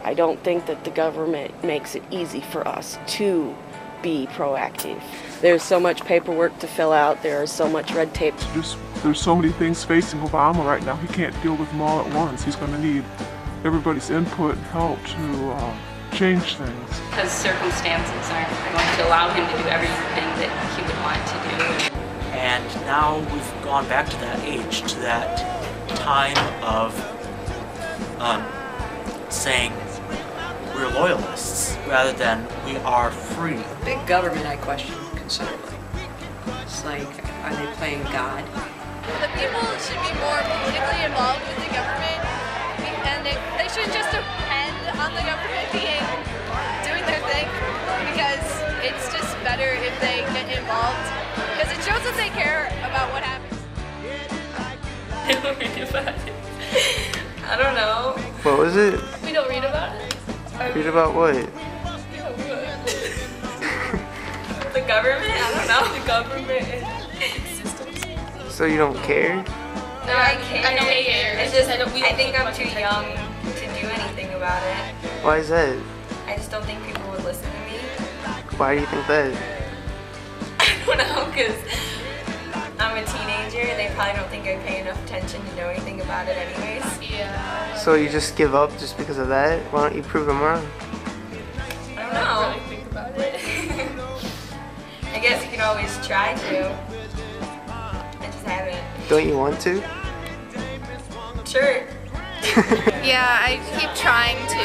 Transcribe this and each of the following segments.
I don't think that the government makes it easy for us to be proactive. There's so much paperwork to fill out, there is so much red tape. There's so many things facing Obama right now. He can't deal with them all at once. He's going to need everybody's input and help to change things. Because circumstances aren't going to allow him to do everything that he would want to do. And now we've gone back to that age, to that time of saying we're loyalists rather than we are free. Big government I question considerably. It's like, are they playing God? The people should be more politically involved with the government, and they shouldn't just depend on the government doing their thing, because it's just better if they get involved, because it shows that they care about what happens. I don't read about it. I don't know. What was it? We don't read about it. Read about what? The government? I don't know. The government and systems. So you don't care? No, I care. I don't care. It's just I think I'm too young to do anything about it. Why is that? I just don't think people would listen to me. Why do you think that? I don't know, because I'm a teenager and they probably don't think I pay enough attention to know anything about it anyways. Yeah. So you just give up just because of that? Why don't you prove them wrong? I don't know. Really think about it. I guess you could always try to. I just haven't. Don't you want to? Sure. Yeah, I keep trying to,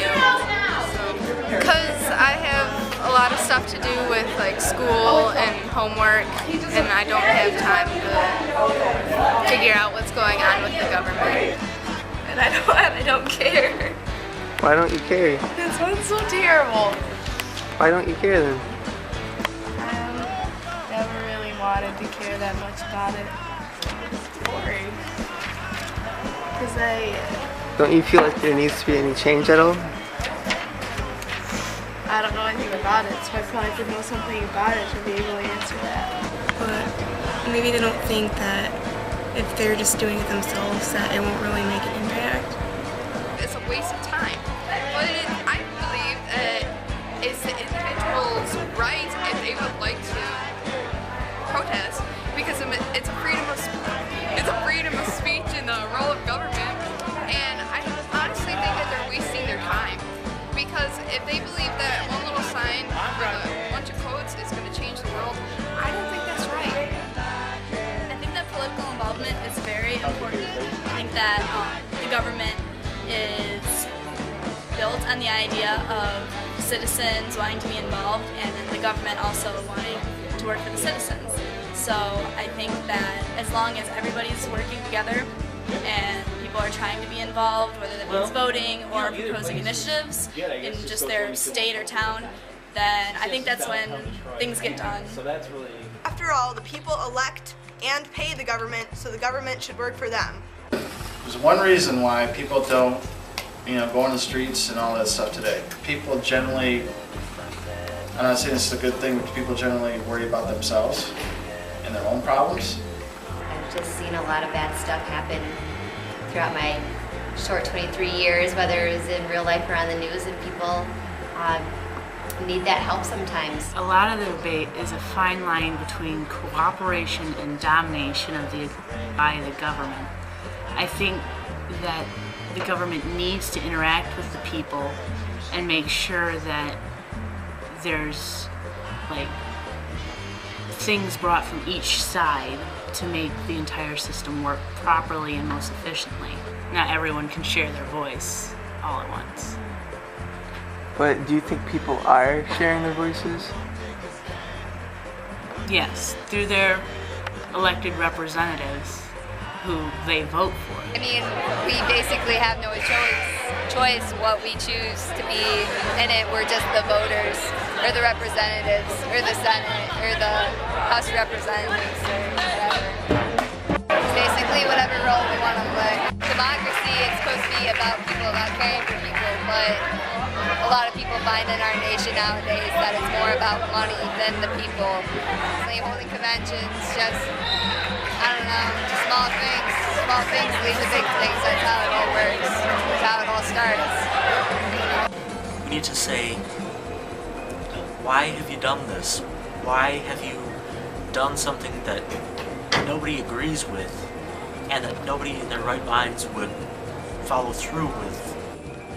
because I have a lot of stuff to do with like school and homework, and I don't have time to figure out what's going on with the government. And I don't care. Why don't you care? It sounds so terrible. Why don't you care then? I never really wanted to care that much about it. It's boring. Because Don't you feel like there needs to be any change at all? I don't know anything about it, so I feel like I know something about it to be able to answer that. But maybe they don't think that if they're just doing it themselves that it won't really make an impact. It's a waste of time. But I believe that it's the individual's right if they would like to protest, because it's a freedom of speech in the role of government. And I honestly think that they're wasting their time, because if they believe that one little sign with a bunch of quotes is going to change the world, I don't think that's right. I think that political involvement is very important. I think that the government is built on the idea of citizens wanting to be involved, and then the government also wanting to work for the citizens. So I think that as long as everybody's working together and people are trying to be involved, whether that means voting or proposing initiatives in just their state or town, then I think that's when things get done. After all, the people elect and pay the government, so the government should work for them. There's one reason why people don't, go on the streets and all that stuff today. People generally, I'm not saying this is a good thing, but people generally worry about themselves and their own problems. I've just seen a lot of bad stuff happen throughout my short 23 years, whether it was in real life or on the news, and people need that help sometimes. A lot of the debate is a fine line between cooperation and domination by the government. I think that the government needs to interact with the people and make sure that there's things brought from each side to make the entire system work properly and most efficiently. Not everyone can share their voice all at once. But do you think people are sharing their voices? Yes, through their elected representatives who they vote for. I mean, we basically have no choice what we choose to be in it. We're just the voters, or the representatives, or the Senate, or the House of Representatives, or whatever. Basically, whatever role we want to play. Democracy is supposed to be about people, about caring for people, but a lot of people find in our nation nowadays that it's more about money than the people. Holding conventions, just, I don't know, just small things lead to big things. That's how it all works. That's how it all starts. need to say, why have you done this? Why have you done something that nobody agrees with and that nobody in their right minds would follow through with?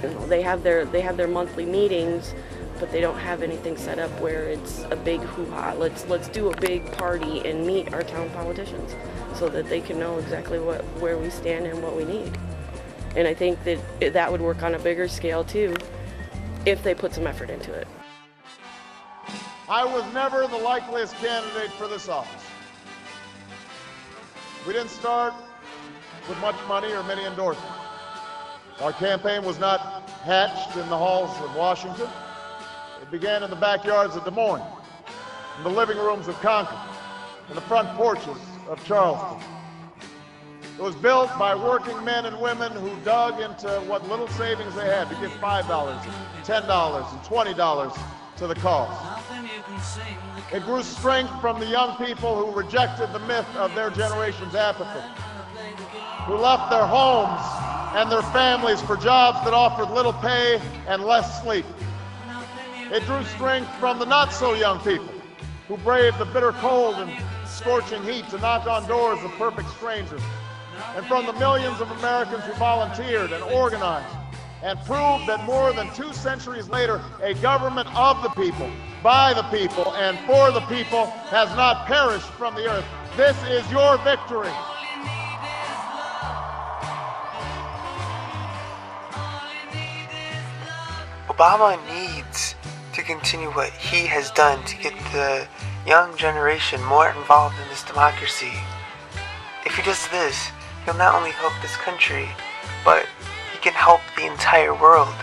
You know, they have their monthly meetings, but they don't have anything set up where it's a big hoo-ha. Let's do a big party and meet our town politicians so that they can know exactly where we stand and what we need. And I think that would work on a bigger scale too, if they put some effort into it. I was never the likeliest candidate for this office. We didn't start with much money or many endorsements. Our campaign was not hatched in the halls of Washington. It began in the backyards of Des Moines, in the living rooms of Concord, in the front porches of Charleston. It was built by working men and women who dug into what little savings they had to give $5, $10, and $20 to the cause. It grew strength from the young people who rejected the myth of their generation's apathy, who left their homes and their families for jobs that offered little pay and less sleep. It drew strength from the not-so-young people who braved the bitter cold and scorching heat to knock on doors of perfect strangers, and from the millions of Americans who volunteered and organized and proved that more than 2 centuries later, a government of the people, by the people, and for the people has not perished from the earth. This is your victory. Obama needs to continue what he has done to get the young generation more involved in this democracy. If he does this, he'll not only help this country, but he can help the entire world.